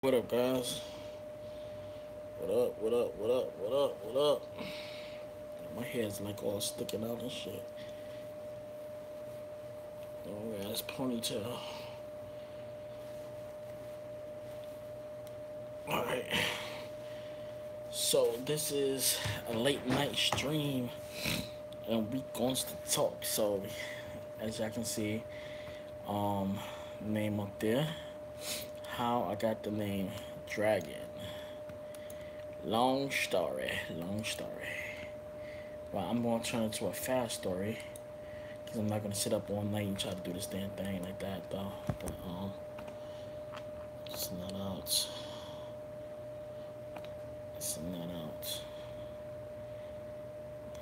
What up, guys? What up? What up? What up? What up? What up? My hair's like all sticking out and shit. Oh yeah, it's ponytail. All right. So this is a late night stream, and we going to talk. So as y'all can see, um, name up there. How I got the name Dragon. Long story. Long story. Well, I'm gonna turn it to a fast story. Cause I'm not gonna sit up all night and try to do this damn thing like that though. But it's not out. It's not out.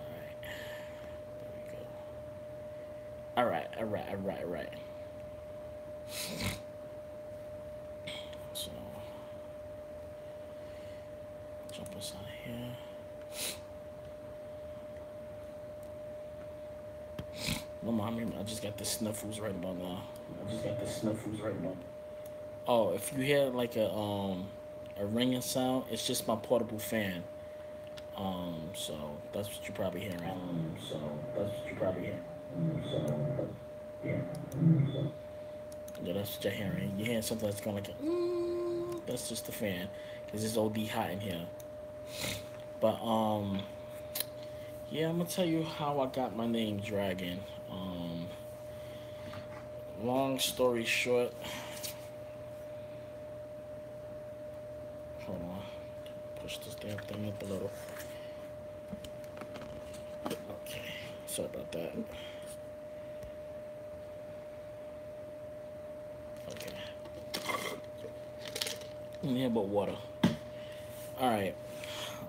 Alright. There we go. Alright. So jump us out of here. No mind me, I just got the sniffles right about now. Oh, if you hear like a ringing sound, it's just my portable fan. So that's what you're probably hearing. Yeah. Yeah, that's what you're hearing. You're hearing something that's going like, that's just the fan, cause it's OD hot in here. But yeah, I'm gonna tell you how I got my name Dragon. Long story short, hold on, push this damn thing up a little. Okay, sorry about that. Okay, yeah, but water. All right.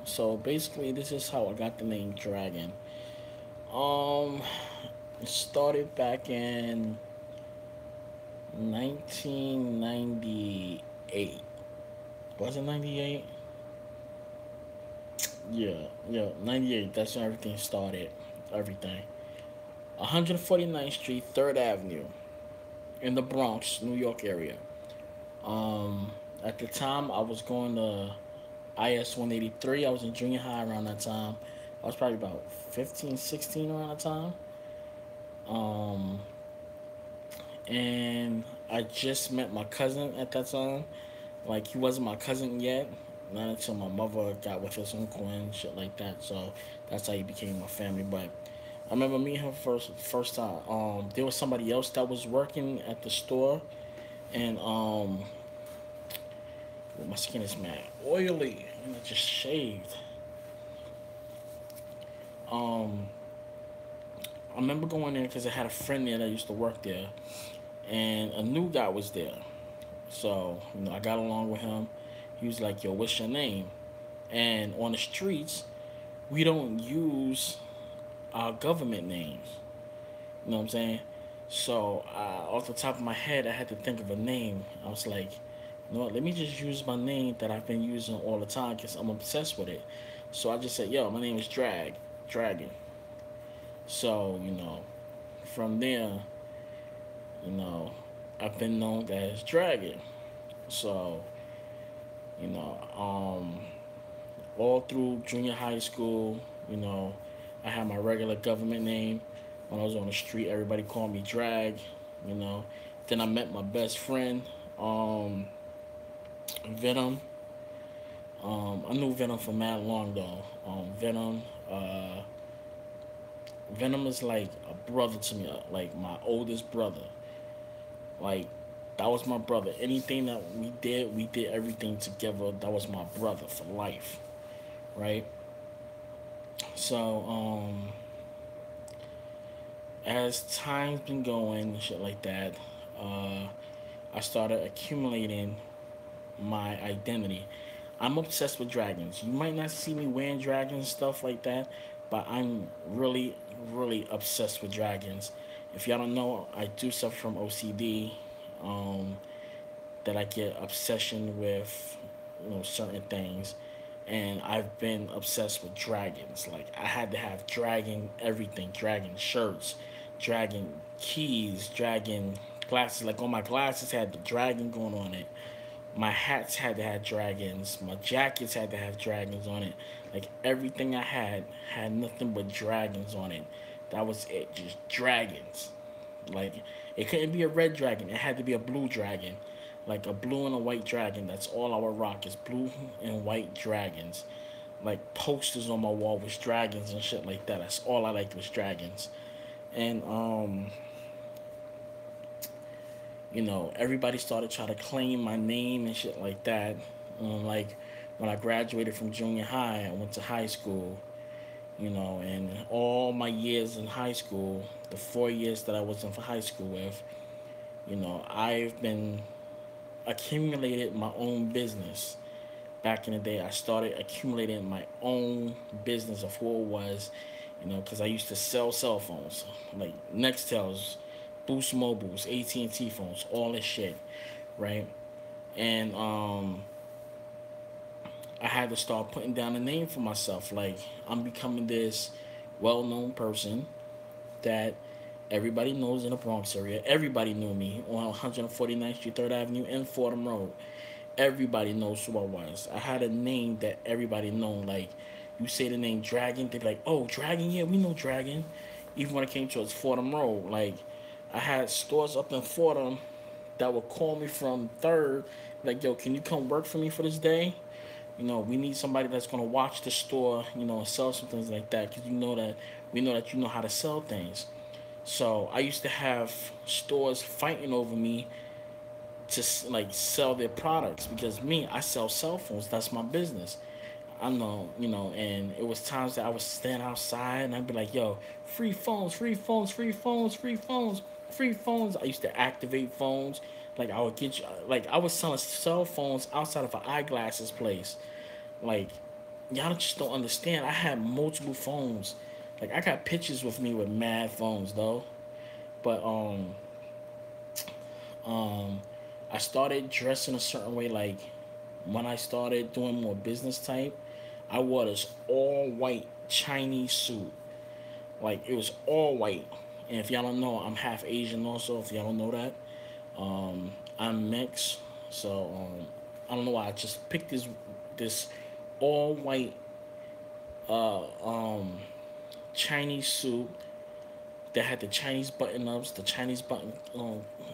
So basically, this is how I got the name Dragon. Um, it started back in 1998. Was it 98? Yeah, 98. That's when everything started. Everything. 149th Street, 3rd Avenue, in the Bronx, New York area. At the time, I was going to IS 183. I was in junior high around that time. I was probably about 15, 16 around that time. Um, and I just met my cousin at that time. Like, he wasn't my cousin yet. Not until my mother got with his uncle and shit like that. So that's how he became my family. But I remember meeting him first time. There was somebody else that was working at the store, and my skin is mad oily, and I just shaved. Um, I remember going there because I had a friend there that used to work there, and a new guy was there. So I got along with him. He was like, "Yo, what's your name?" And on the streets, we don't use our government names. You know what I'm saying? So off the top of my head, I had to think of a name. I was like, you know what? Let me just use my name that I've been using all the time because I'm obsessed with it. So I just said, "Yo, my name is Dragon." So from there, you know, I've been known as Dragon. So you know, all through junior high school, you know, I had my regular government name. When I was on the street, everybody called me Drag. You know, then I met my best friend, um, Venom. I knew Venom for mad long though. Uh, Venom is like a brother to me, like my oldest brother. Like that was my brother. Anything that we did everything together. That was my brother for life, right? So as time's been going and shit like that, uh, I started accumulating my identity. I'm obsessed with dragons. You might not see me wearing dragons stuff like that, but I'm really, really obsessed with dragons. If y'all don't know, I do suffer from OCD. Um, that I get obsession with, certain things, and I've been obsessed with dragons. Like I had to have dragon everything, dragon shirts, dragon keys, dragon glasses. Like all my glasses had the dragon going on it. My hats had to have dragons. My jackets had to have dragons on it. Like everything I had nothing but dragons on it. That was it, just dragons. Like it couldn't be a red dragon. It had to be a blue dragon, like a blue and a white dragon. That's all I would rock is blue and white dragons. Like posters on my wall was dragons and shit like that. That's all I liked was dragons. And everybody started trying to claim my name and shit like that. Like when I graduated from junior high, I went to high school. And all my years in high school, the 4 years that I was in for high school with, I've been accumulated my own business. Back in the day, I started accumulating my own business of who it was, because I used to sell cell phones, like Nextels, Boost Mobiles, AT&T phones, all this shit, right? And I had to start putting down a name for myself. Like I'm becoming this well-known person that everybody knows in the Bronx area. Everybody knew me on 149th Street, 3rd Avenue, and Fordham Road. Everybody knows who I was. I had a name that everybody known. Like you say the name Dragon, they be like, "Oh, Dragon, yeah, we know Dragon." Even when it came towards Fordham Road, like I had stores up in Fordham that would call me from Third, like, "Yo, can you come work for me for this day? We need somebody that's gonna watch the store, and sell some things like that, because we know that you know how to sell things." So I used to have stores fighting over me to like sell their products because me, I sell cell phones. That's my business. I know, and it was times that I would stand outside and I'd be like, "Yo, free phones, free phones, free phones, free phones, free phones." I used to activate phones. Like I would get you, like I was selling cell phones outside of an eyeglasses place. Like y'all just don't understand. I had multiple phones. Like I got pictures with me with mad phones though. But um, I started dressing a certain way. Like when I started doing more business type, I wore this all white Chinese suit. Like it was all white. And if y'all don't know, I'm half Asian also. If y'all don't know that, I'm mixed. So I don't know why I just picked this all white uh, um, Chinese suit that had the Chinese button ups, the Chinese button,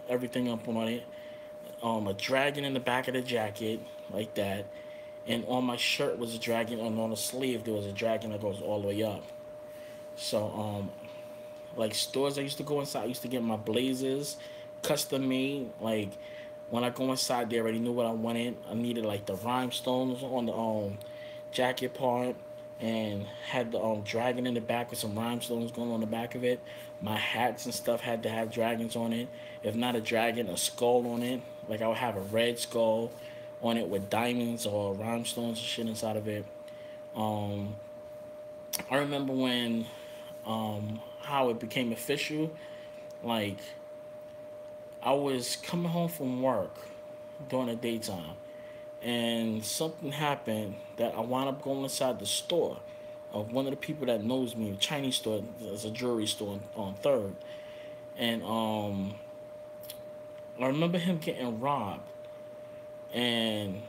everything up on it. A dragon in the back of the jacket, like that. And on my shirt was a dragon, and on the sleeve there was a dragon that goes all the way up. So, like stores I used to go inside, I used to get my blazers custom made. Like when I go inside, they already knew what I wanted. I needed like the rhinestones on the jacket part, and had the dragon in the back with some rhinestones going on the back of it. My hats and stuff had to have dragons on it. If not a dragon, a skull on it. Like I would have a red skull on it with diamonds or rhinestones and shit inside of it. Um, I remember when how it became official. Like I was coming home from work during the daytime, and something happened that I wound up going inside the store of one of the people that knows me, a Chinese store. There's a jewelry store on Third, and I remember him getting robbed, and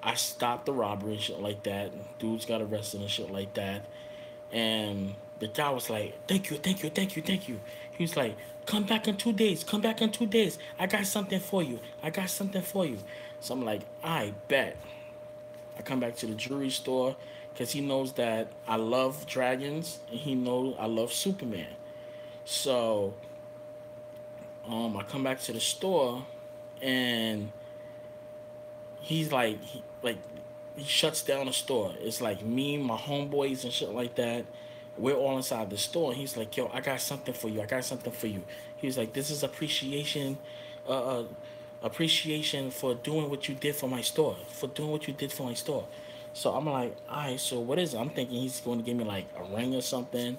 I stopped the robbery and shit like that. Dudes got arrested and shit like that, and the guy was like, "Thank you, thank you, thank you, thank you." He was like, "Come back in 2 days. Come back in 2 days. I got something for you. I got something for you." So I'm like, "I bet." I come back to the jewelry store because he knows that I love dragons and he knows I love Superman. So I come back to the store and he's like, he shuts down the store. It's like me, my homeboys, and shit like that. We're all inside the store. And he's like, "Yo, I got something for you. I got something for you." He was like, "This is uh, uh, appreciation for doing what you did for my store. For doing what you did for my store." So I'm like, "All right, so what is it?" I'm thinking he's going to give me like a ring or something,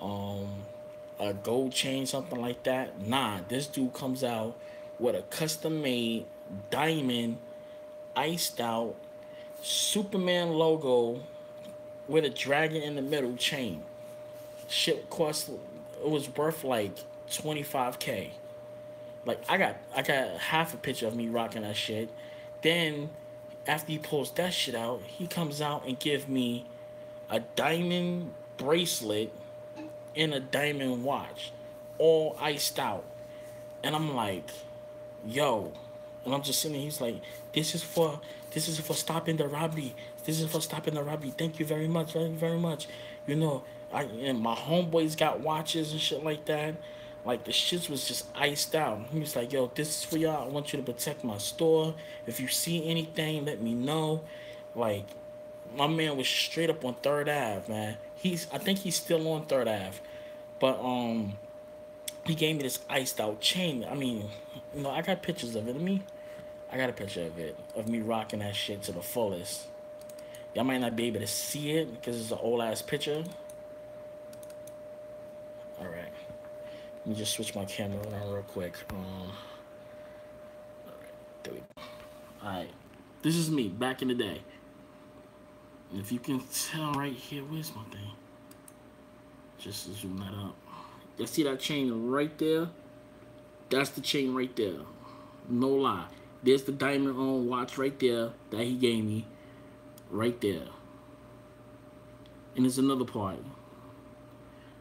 um, a gold chain, something like that. Nah, this dude comes out with a custom made diamond, iced out Superman logo with a dragon in the middle chain. Shit cost, it was worth like 25K. Like I got half a picture of me rocking that shit. Then after he pulls that shit out, he comes out and give me a diamond bracelet and a diamond watch, all iced out. And I'm like, yo. And I'm just sitting there, he's like, this is for stopping the robbery. This is for stopping the robbery. Thank you very much, very, very much. You know, and my homeboys got watches and shit like that. Like the shit was just iced out. He was like, yo, this is for y'all. I want you to protect my store. If you see anything, let me know. Like, my man was straight up on Third Ave, man. I think he's still on Third Ave. But he gave me this iced out chain. I mean, I got pictures of it. I got a picture of me rocking that shit to the fullest. Y'all might not be able to see it because it's an old ass picture. All right, let me just switch my camera around real quick. All right, there we go. All right, this is me back in the day. And if you can tell right here, where's my thing? Just to zoom that up. You see that chain right there? That's the chain right there. No lie. There's the diamond on watch right there that he gave me. Right there. And there's another part.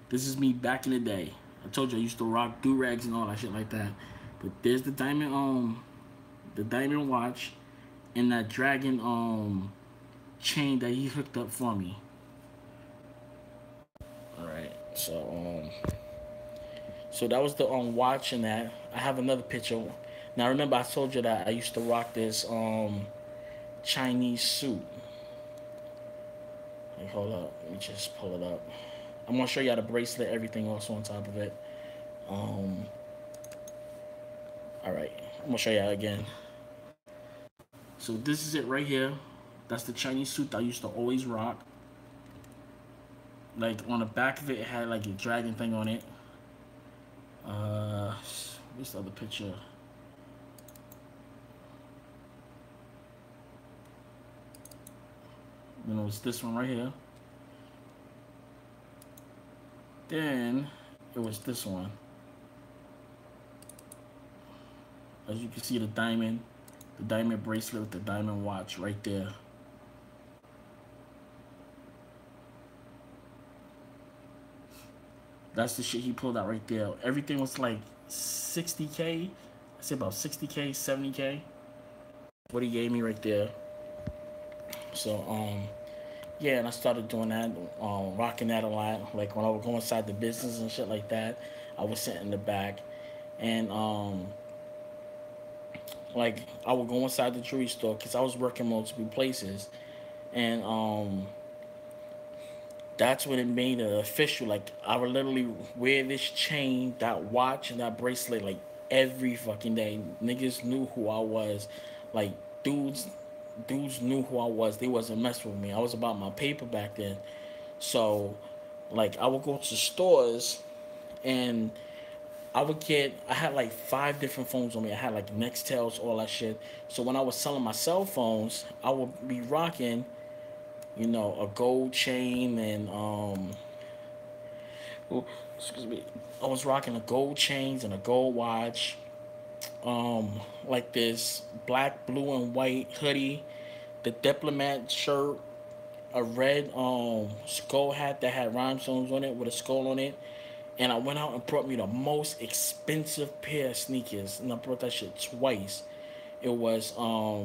This is me back in the day. I told you I used to rock do-rags and all that shit like that. But there's the diamond watch and that dragon chain that he hooked up for me. Alright, so that was the watch and that. I have another picture. Now remember I told you that I used to rock this Chinese suit. Like, hold up, let me just pull it up. I'm gonna show you how the bracelet, everything also on top of it. Alright, I'm gonna show you again. So this is it right here. That's the Chinese suit that I used to always rock. Like on the back of it, it had like a dragon thing on it. Where's the other picture? It's this one right here. Then it was this one. As you can see, the diamond bracelet with the diamond watch right there. That's the shit he pulled out right there. Everything was like 60K. I say about 60K, 70K. What he gave me right there. So, yeah, and I started doing that, rocking that a lot. Like when I would go inside the business and shit like that, I would sit in the back. And, like, I would go inside the jewelry store because I was working multiple places. And, that's when it made it official. Like, I would literally wear this chain, that watch, and that bracelet, like, every fucking day. Niggas knew who I was. Like, dudes knew who I was. They wasn't messing with me. I was about my paper back then. So, like, I would go to stores, and I had like 5 different phones on me. I had like Nextels, all that shit. So when I was selling my cell phones, I would be rocking a gold chain and excuse me. I was rocking a gold chains and a gold watch. Like this black, blue, and white hoodie, the diplomat shirt, a red skull hat that had rhinestones on it with a skull on it. And I went out and brought me the most expensive pair of sneakers, and I brought that shit twice. It was I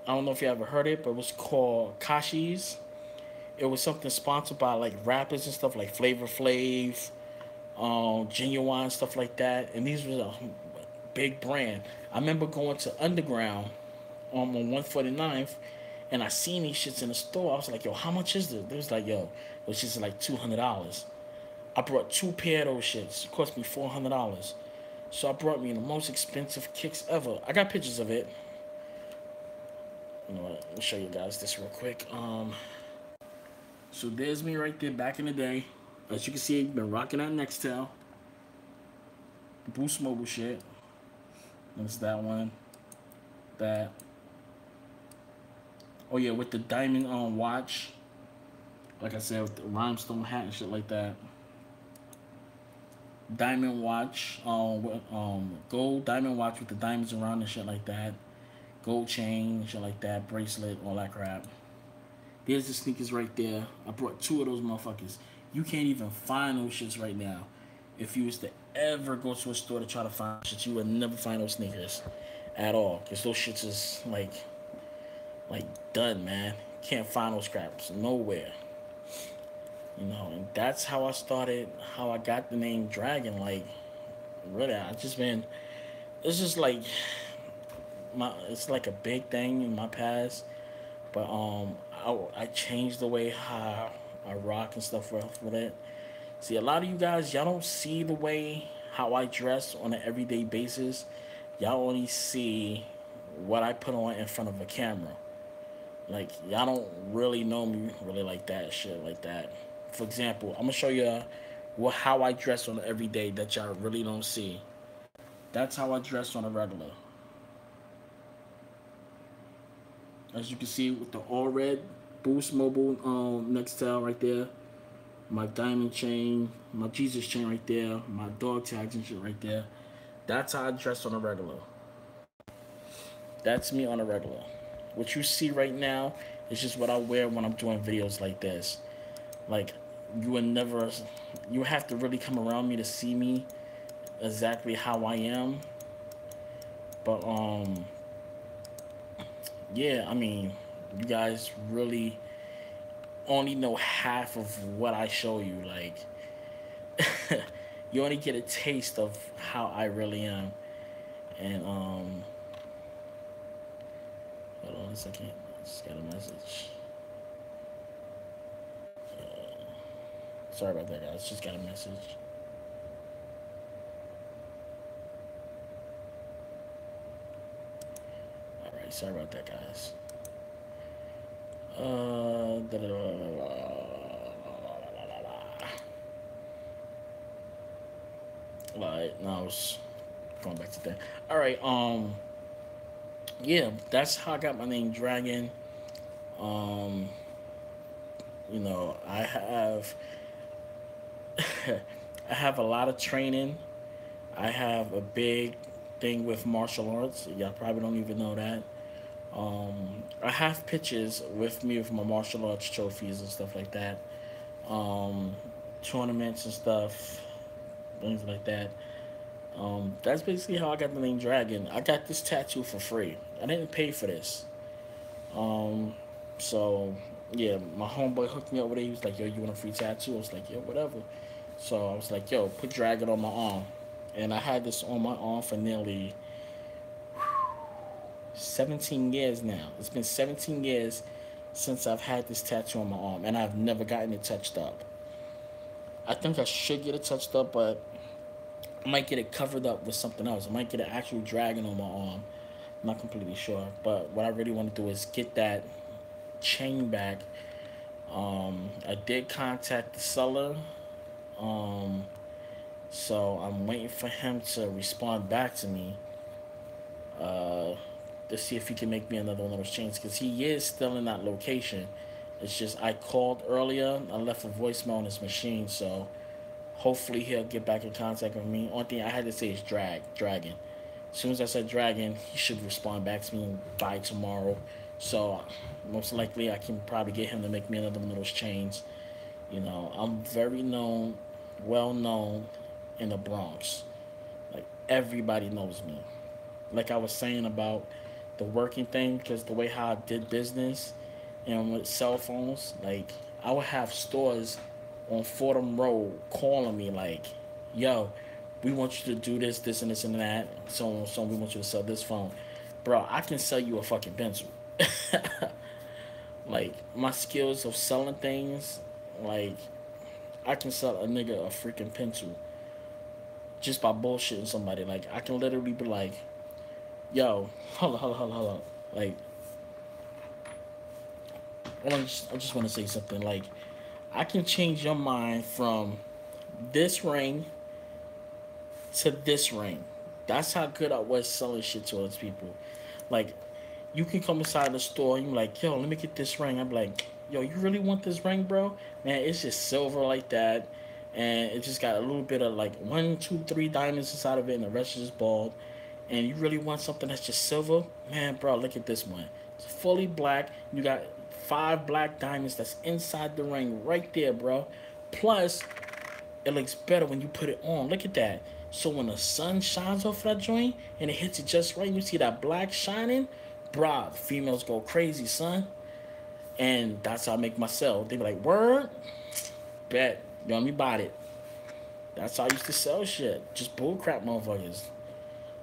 don't know if you ever heard it, but it was called Kashi's. It was something sponsored by like rappers and stuff like Flavor Flav, Genuine, stuff like that. And these was a big brand. I remember going to Underground on 149th, and I seen these shits in the store. I was like, yo, how much is this? They was like, yo, it was just like $200. I brought 2 pair of those shits. It cost me $400. So I brought me the most expensive kicks ever. I got pictures of it. You know what? Let me show you guys this real quick. So there's me right there back in the day. As you can see, I've been rocking that Nextel. Boost Mobile shit. There's that one. That. Oh yeah, with the diamond watch. Like I said, with the rhinestone hat and shit like that. diamond watch, gold diamond watch with the diamonds around and shit like that. Gold chain, shit like that, bracelet, all that crap. There's the sneakers right there. I brought two of those motherfuckers. You can't even find those shits right now. If you was to ever go to a store to try to find shit, you would never find those sneakers at all. Cause those shits is like done, man. Can't find those scraps nowhere. And that's how I started. How I got the name Dragon. Like, really, I just been. It's just like It's like a big thing in my past, but I changed the way how I rock and stuff with it. See, a lot of you guys, y'all don't see the way how I dress on an everyday basis. Y'all only see what I put on in front of a camera. Like, y'all don't really know me really like that shit like that. For example, I'm gonna show you how I dress on an everyday that y'all really don't see. That's how I dress on a regular. As you can see with the all red Boost Mobile Nextel right there, my diamond chain, my Jesus chain right there, my dog tags and shit right there. That's how I dress on a regular. That's me on a regular. What you see right now is just what I wear when I'm doing videos like this. Like, you would never, you have to really come around me to see me exactly how I am. But yeah, I mean, you guys really only know half of what I show you. Like, you only get a taste of how I really am. And hold on a second. I just got a message. Sorry about that, guys. Just got a message. All right, sorry about that, guys. Da, da, da, da, Like, no, I was going back to that. All right, yeah, that's how I got my name Dragon. Um, I have I have a lot of training. I have a big thing with martial arts. Y'all probably don't even know that. I have pictures with me with my martial arts trophies and stuff like that. Um, Tournaments and stuff, things like that. That's basically how I got the name Dragon. I got this tattoo for free. I didn't pay for this. Um, so yeah, my homeboy hooked me up with it. He was like, "Yo, you want a free tattoo?" I was like, "Yo, whatever." So I was like, "Yo, put Dragon on my arm," and I had this on my arm for nearly 17 years now. It's been 17 years since I've had this tattoo on my arm, and I've never gotten it touched up. I think I should get it touched up, but I might get it covered up with something else. I might get an actual dragon on my arm. I'm not completely sure, but what I really want to do is get that chain back. I did contact the seller, um, so I'm waiting for him to respond back to me. Uh, to see if he can make me another one of those chains because he is still in that location. It's just I called earlier. I left a voicemail on his machine, so hopefully he'll get back in contact with me. Only thing I had to say is dragon. As soon as I said dragon, he should respond back to me by tomorrow. So most likely I can probably get him to make me another one of those chains. I'm very known, well known in the Bronx. Like everybody knows me. Like I was saying about the working thing, because the way how I did business and with cell phones, like I would have stores on Fordham Road calling me like, "Yo, we want you to do this, this, and this, and that. So we want you to sell this phone, bro. I can sell you a fucking pencil." Like my skills of selling things, like I can sell a nigga a freaking pencil just by bullshitting somebody. Like I can literally be like, "Yo, hold on. Like, I just want to say something. Like, I can change your mind from this ring to this ring. That's how good I was selling shit to other people. Like, you can come inside the store and you're like, "Yo, let me get this ring." I'm like, "Yo, you really want this ring, bro? Man, it's just silver like that. and it just got a little bit of like one, two, three diamonds inside of it, and the rest is just bald. And you really want something that's just silver, man, bro, look at this one. It's fully black. You got 5 black diamonds that's inside the ring right there, bro. Plus, it looks better when you put it on. Look at that. So when the sun shines off that joint and it hits it just right, you see that black shining, bruh, the females go crazy, son. And that's how I make my sell. They be like, word, bet, you want me bought it. That's how I used to sell shit. Just bullcrap motherfuckers.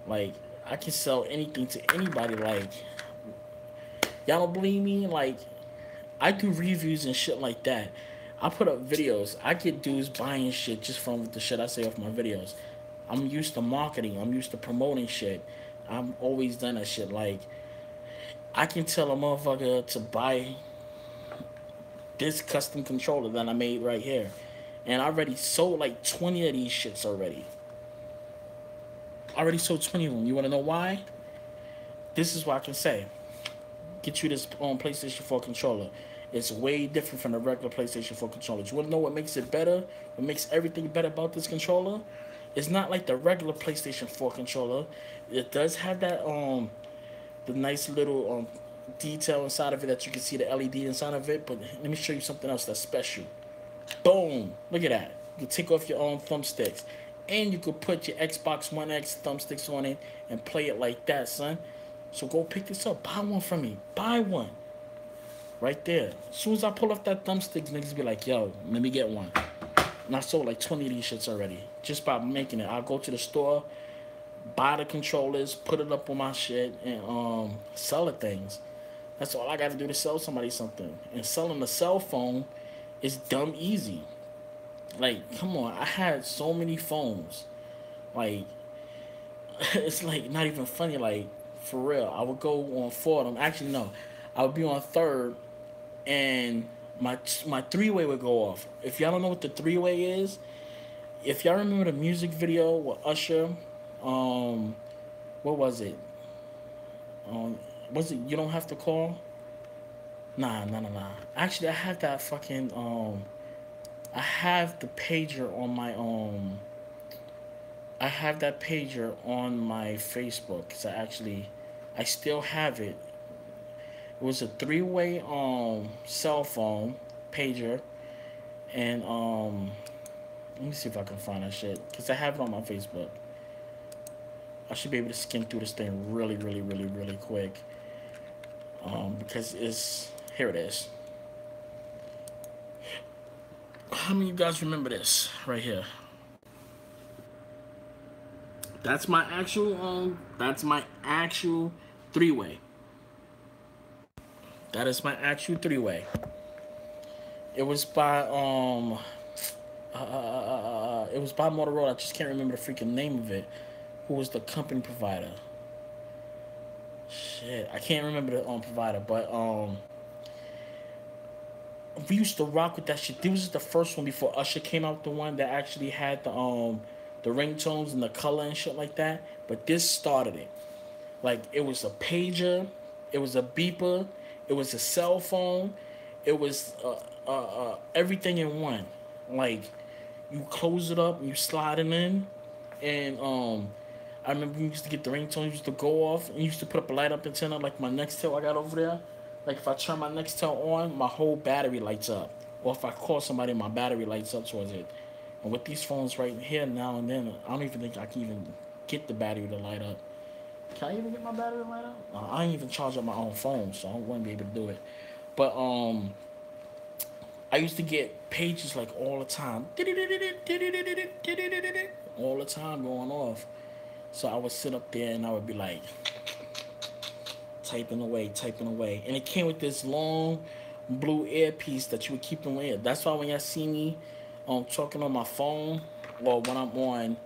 Like, I can sell anything to anybody. Like, y'all don't believe me? Like, I do reviews and shit like that. I put up videos. I get dudes buying shit just from the shit I say off my videos. I'm used to marketing. I'm used to promoting shit. I'm always done that shit. Like, I can tell a motherfucker to buy this custom controller that I made right here. And I already sold like 20 of these shits already. I already sold 20 of them. You want to know why? This is what I can say. Get you this PlayStation 4 controller. It's way different from the regular PlayStation 4 controllers. You want to know what makes it better? What makes everything better about this controller? It's not like the regular PlayStation 4 controller. It does have that the nice little detail inside of it that you can see the LED inside of it. But let me show you something else that's special. Boom! Look at that. You can take off your own thumbsticks, and you could put your Xbox One X thumbsticks on it and play it like that, son. So go pick this up. Buy one from me. Buy one. Right there. As soon as I pull off that thumbsticks, niggas be like, yo, let me get one. And I sold like 20 of these shits already. Just by making it. I'll go to the store, buy the controllers, put it up on my shit, and sell the things. That's all I got to do to sell somebody something. And selling a cell phone is dumb easy. Like, come on. I had so many phones. Like, it's like not even funny. Like, for real. I would go on Fordham. Actually, no. I would be on Third, and my three-way would go off. If y'all don't know what the three-way is, if y'all remember the music video with Usher, what was it? Was it You Don't Have to Call? Nah. Actually, I have that fucking I have the pager on my I have that pager on my Facebook because I still have it. It was a three-way cell phone pager, and let me see if I can find that shit because I have it on my Facebook. I should be able to skim through this thing really, really, really, really quick. Because here it is. How many of you guys remember this right here? That's my actual three-way. That is my actual three-way. It was by it was by Motorola. I just can't remember the freaking name of it. Who was the company provider? Shit, I can't remember the provider, but we used to rock with that shit. This was the first one before Usher came out. The one that actually had the ringtones and the color and shit like that. But this started it. Like, it was a pager, it was a beeper, it was a cell phone, it was everything in one. Like, you close it up and you slide it in, and I remember we used to get the ringtone used to go off, and you used to put up a light up antenna like my Nextel I got over there. Like, if I turn my Nextel on, my whole battery lights up. Or if I call somebody, my battery lights up towards it. And with these phones right here now and then, I don't even think I can even get the battery to light up. Can I even get my battery to light up? I ain't even charge up my own phone, so I wouldn't be able to do it. But I used to get pages like all the time. All the time going off. So I would sit up there and I would be like typing away. And it came with this long blue earpiece that you would keep in your ear. That's why when y'all see me talking on my phone, or when I'm on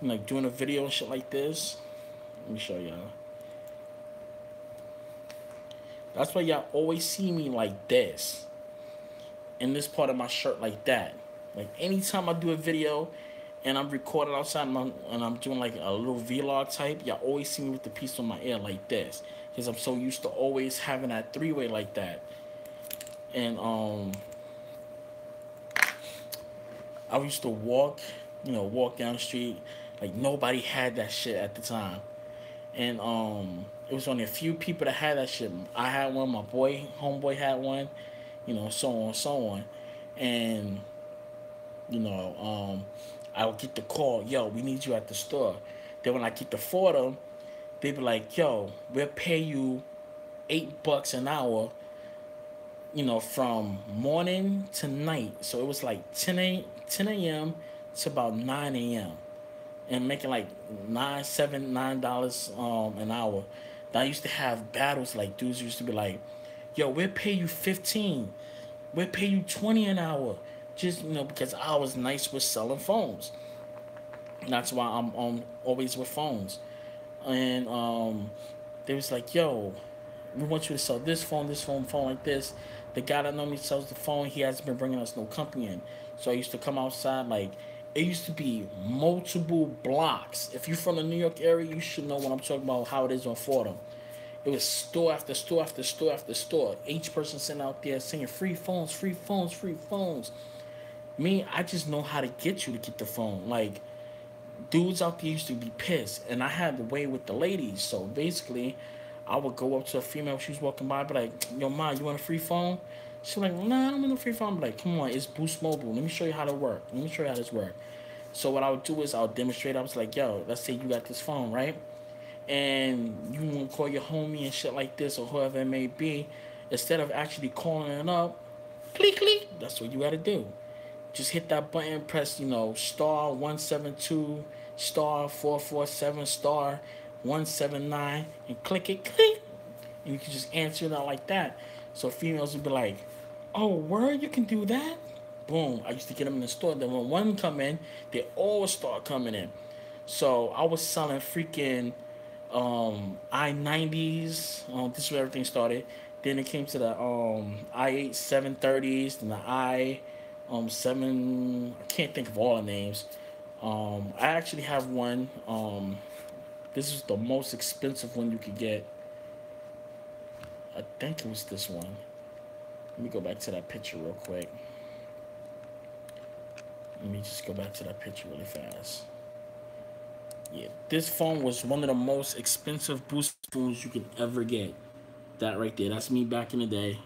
like doing a video and shit like this, let me show y'all. That's why y'all always see me like this, in this part of my shirt like that. Like, anytime I do a video and I'm recording outside and I'm doing like a little vlog type, y'all always see me with the piece on my ear like this, because I'm so used to always having that three-way like that. And I used to walk, walk down the street. Like nobody had that shit at the time, and it was only a few people that had that shit. I had one. My homeboy had one. So on, so on, and you know, I would get the call, yo, we need you at the store. Then when I get the photo, they be like, yo, we'll pay you $8 an hour, from morning to night. So it was like 10 a.m. to about 9 a.m. and making like $9 an hour. Now I used to have battles like dudes used to be like, yo, we'll pay you 15. We'll pay you 20 an hour. Just, because I was nice with selling phones. That's why I'm always with phones. And they was like, yo, we want you to sell this phone like this. The guy that normally sells the phone, he hasn't been bringing us no company in. So I used to come outside, like, it used to be multiple blocks. If you're from the New York area, you should know what I'm talking about, how it is on Fordham. It was store after store after store after store. Each person sitting out there saying free phones, free phones, free phones. Me, I just know how to get you to get the phone. Like, dudes out there used to be pissed, and I had the way with the ladies. So basically, I would go up to a female, she was walking by, be like, yo, ma, you want a free phone? She's like, nah, I don't want a free phone. I'm like, come on, it's Boost Mobile. Let me show you how to work. Let me show you how this works. So what I would do is I would demonstrate. I was like, yo, let's say you got this phone, right? And you want to call your homie and shit like this or whoever it may be. Instead of actually calling it up, click, click. That's what you got to do. Just hit that button, press, star 172, star 447, star 179, and click it, click. And you can just answer it out like that. So females would be like, oh, word, you can do that? Boom. I used to get them in the store. Then when one come in, they always start coming in. So I was selling freaking i90s. This is where everything started. Then it came to the i8 730s, then the seven. I can't think of all the names. I actually have one. This is the most expensive one you could get. I think it was this one. Let me go back to that picture real quick. Let me just go back to that picture really fast. Yeah, this phone was one of the most expensive boost phones you could ever get. That right there, that's me back in the day.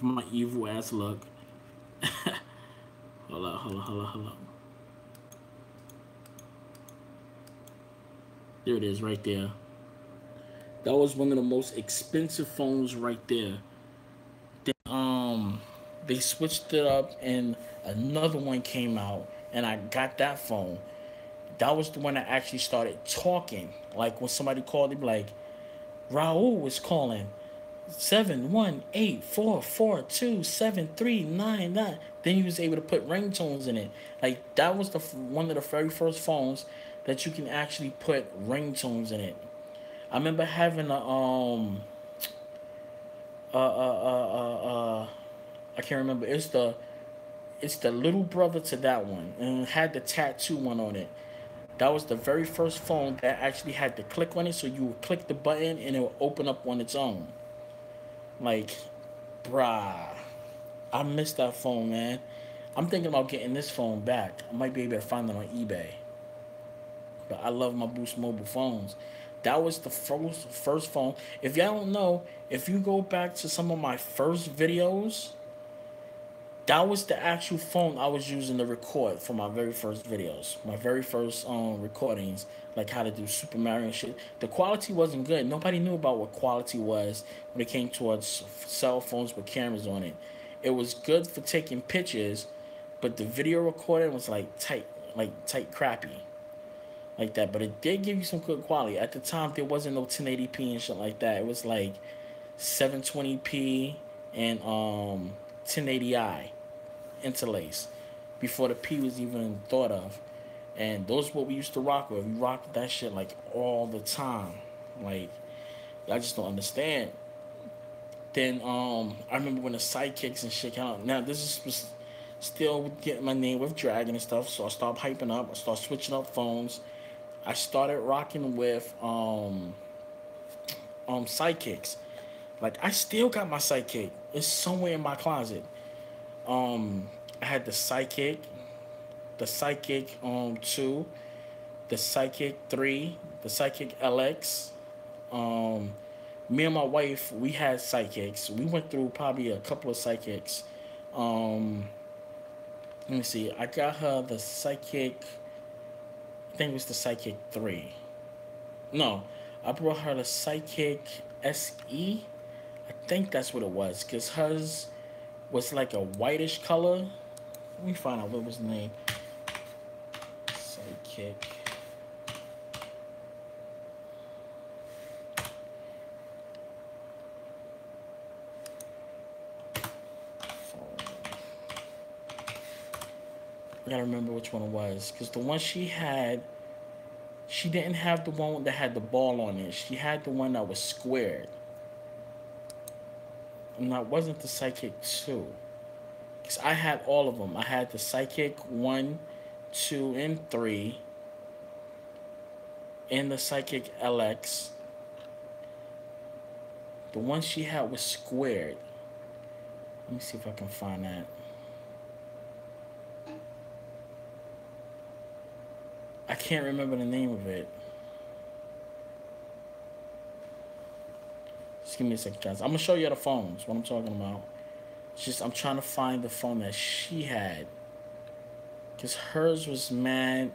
My evil ass look. Hold up. There it is, right there. That was one of the most expensive phones right there. Then, they switched it up, and another one came out, and I got that phone. That was the one that actually started talking. Like when somebody called, they'd be like, Raul was calling 718442739. Then you was able to put ringtones in it. Like that was the one of the very first phones that you can actually put ringtones in it. I remember having a uh uh uh I can't remember. It's the little brother to that one, and it had the tattoo one on it. That was the very first phone that actually had the click on it, so you would click the button and it would open up on its own. Like, bruh, I miss that phone, man. I'm thinking about getting this phone back. I might be able to find it on eBay. But I love my Boost Mobile phones. That was the first phone. If y'all don't know, if you go back to some of my first videos, that was the actual phone I was using to record for my very first videos, my very first recordings, like how to do Super Mario and shit. The quality wasn't good. Nobody knew about what quality was when it came towards cell phones with cameras on it. It was good for taking pictures, but the video recording was like tight crappy, like that. But it did give you some good quality. At the time, there wasn't no 1080p and shit like that. It was like 720p and 1080i interlace before the P was even thought of. And those are what we used to rock with. We rocked that shit like all the time. Like, I just don't understand. Then I remember when the sidekicks and shit came out. Now was still getting my name with Dragon and stuff, so I started hyping up. I started switching up phones. I started rocking with sidekicks. Like I still got my sidekick. It's somewhere in my closet. I had the sidekick. the Psychic 2, the Psychic 3, the Psychic LX. Um, Me and my wife, we had psychics. We went through probably a couple of psychics. Um, Let me see. I got her the Psychic. I think it was the Psychic 3. No, I brought her the Psychic SE. I think that's what it was. Because hers was like a whitish color. Let me find out what was the name. Psychic. I gotta remember which one it was. Because the one she had, she didn't have the one that had the ball on it. She had the one that was squared. And that wasn't the Psychic 2. Because I had all of them. I had the Psychic 1, 2, and 3. And the Psychic LX. The one she had was squared. Let me see if I can find that. I can't remember the name of it. Just give me a second, guys. I'm gonna show you the phones. What I'm talking about. It's just I'm trying to find the phone that she had, cause hers was mad.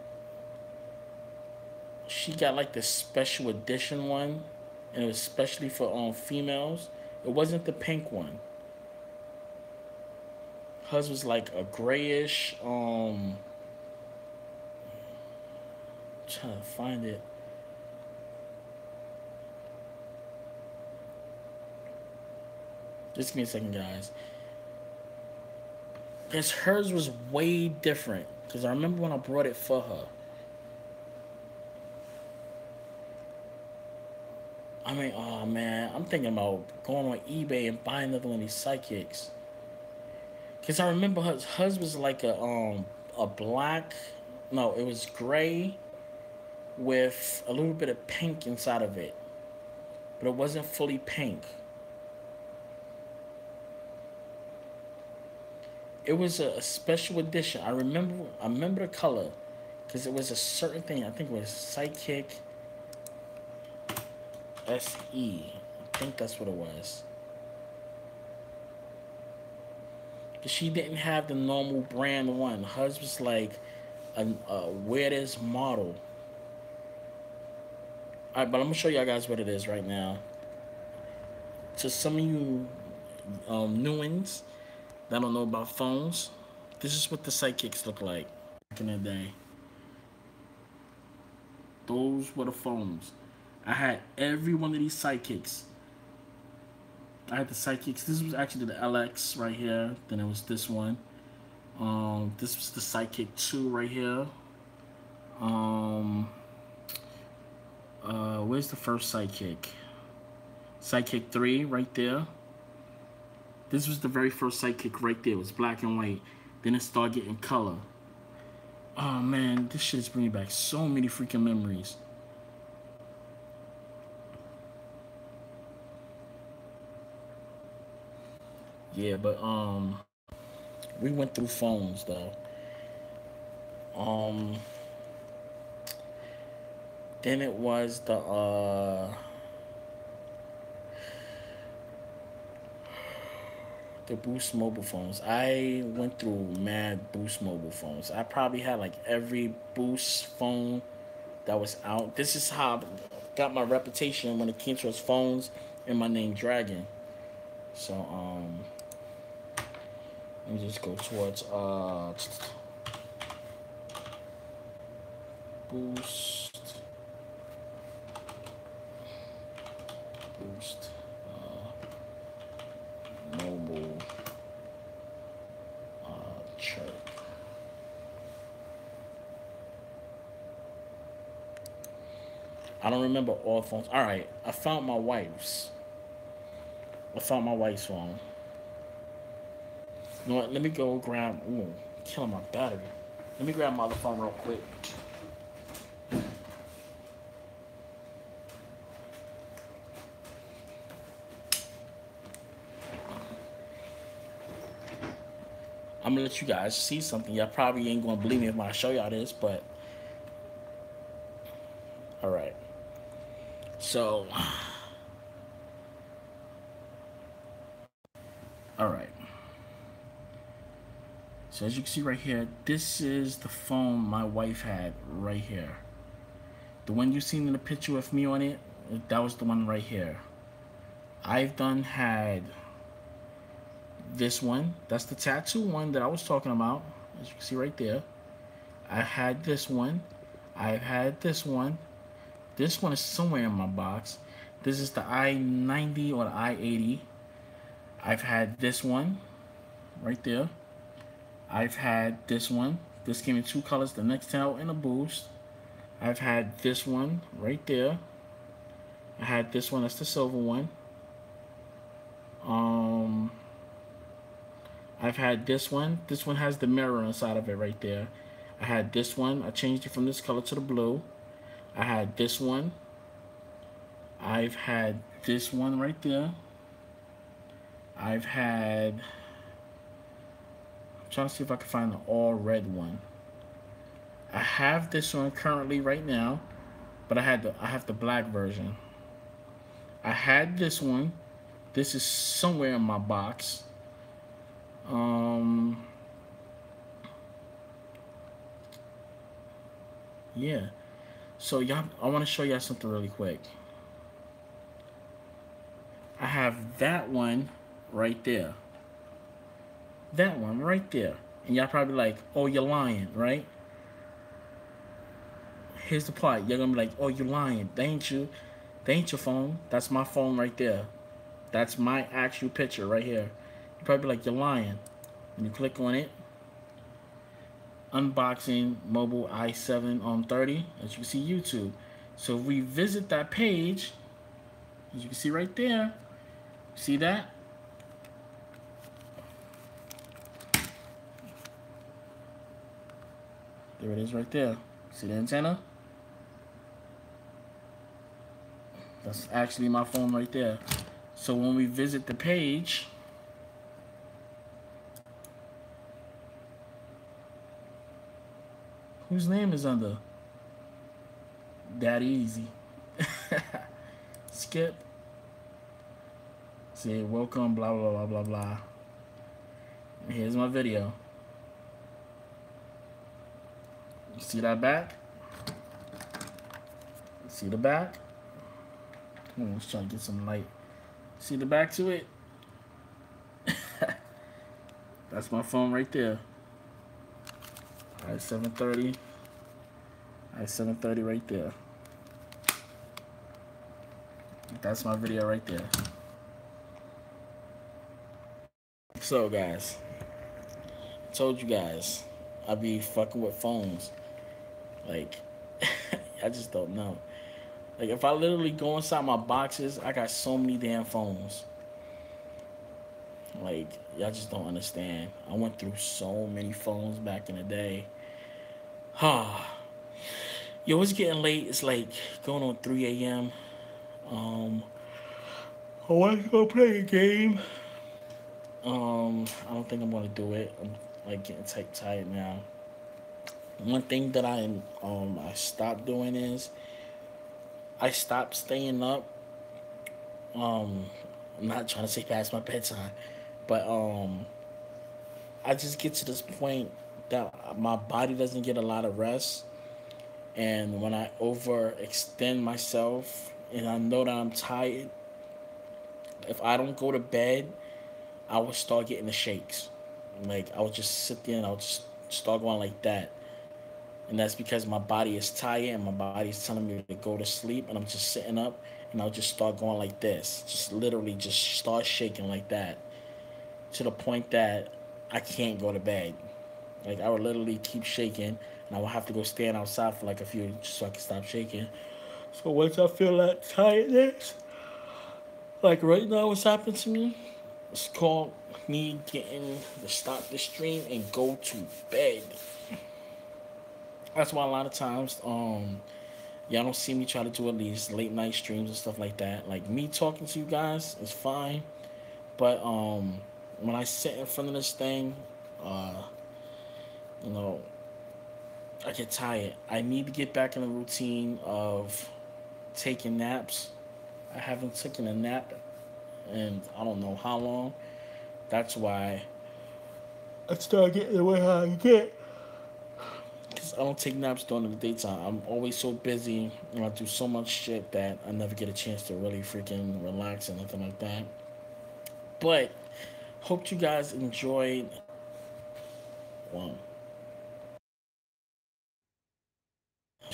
She got like the special edition one, and it was especially for females. It wasn't the pink one. Hers was like a grayish. Trying to find it. Just give me a second, guys. Because hers was way different. Because I remember when I brought it for her. I mean, oh man, I'm thinking about going on eBay and buying another one of these psychics. Because I remember hers was like a black, no, it was gray with a little bit of pink inside of it. But it wasn't fully pink. It was a special edition. I remember the color because it was a certain thing. I think it was Psychic SE. I think that's what it was. Because she didn't have the normal brand one. Hers was like a weirdest model. Alright, but I'm gonna show y'all guys what it is right now. To some of you new ones that don't know about phones, this is what the psychics look like back in the day. Those were the phones. I had every one of these psychics. I had the psychics. This was actually the LX right here. Then it was this one. This was the Psychic 2 right here. Where's the first Psychic? Psychic 3 right there. This was the very first Psychic right there. It was black and white. Then it started getting color. Oh man, this shit is bringing back so many freaking memories. Yeah, but we went through phones though. Then it was the Boost mobile phones. I went through mad Boost mobile phones. I probably had like every Boost phone that was out. This is how I got my reputation when it came to phones and my name Dragon. So let me just go towards Boost mobile chirp. I don't remember all phones. All right, I found my wife's. I found my wife's phone. You know what? Let me go grab. Ooh, killing my battery. Let me grab my other phone real quick. I'm gonna let you guys see something. Y'all probably ain't gonna believe me if I show y'all this, but all right. So, all right. So as you can see right here, this is the phone my wife had right here. The one you seen in the picture with me on it, that was the one right here. I've done had this one. That's the tattoo one that I was talking about. As you can see right there. I had this one. I've had this one. This one is somewhere in my box. This is the I-90 or the I-80. I've had this one right there. I've had this one. This came in two colors, the Nextel and a Boost. I've had this one right there. I had this one, that's the silver one. Um, I've had this one. This one has the mirror inside of it right there. I had this one. I changed it from this color to the blue. I had this one. I've had this one right there. I've had... I'm trying to see if I can find the all red one. I have this one currently right now, but I have the black version. I had this one. This is somewhere in my box. Yeah. So y'all, I want to show y'all something really quick. I have that one right there. That one right there. And y'all probably like, oh, you're lying, right? Here's the plot. You're gonna be like, oh, you're lying. They ain't you. They ain't your phone. That's my phone right there. That's my actual picture right here. You probably be like, you're lying. And you click on it. Unboxing mobile i7 on 30. As you can see, YouTube. So if we visit that page, as you can see right there, see that? There it is right there. See the antenna? That's actually my phone right there. So when we visit the page, whose name is under? That easy. Skip. Say welcome, blah blah blah blah blah. And here's my video. You see that back? See the back? Let's try to get some light. See the back to it? That's my phone right there. Alright, 730. Alright, 730 right there. That's my video right there. So guys, I told you guys I be fucking with phones. Like, I just don't know. Like, if I literally go inside my boxes, I got so many damn phones. Like, y'all just don't understand. I went through so many phones back in the day. Yo, it's getting late. It's like going on 3 a.m. I want to go play a game. I don't think I'm gonna do it. I'm like getting tired now. One thing that I stopped doing is I stopped staying up. I'm not trying to say past my bedtime, but I just get to this point that my body doesn't get a lot of rest, and when I overextend myself and I know that I'm tired, if I don't go to bed, I would start getting the shakes. Like I would just sit there and I would just start going like that. And that's because my body is tired and my body is telling me to go to sleep, and I'm just sitting up and I'll just start going like this. Just literally just start shaking like that. To the point that I can't go to bed. Like I would literally keep shaking and I would have to go stand outside for like a few just so I can stop shaking. So once I feel that tiredness, like right now what's happened to me, it's called me getting to stop the stream and go to bed. That's why a lot of times, y'all don't see me try to do at least late night streams and stuff like that. Like me talking to you guys is fine, but when I sit in front of this thing, Uh, you know, I get tired. I need to get back in the routine of taking naps. I haven't taken a nap and I don't know how long. That's why I start getting the way I get. Because I don't take naps during the daytime. I'm always so busy and I do so much shit that I never get a chance to really freaking relax or nothing like that. But hope you guys enjoyed. Well,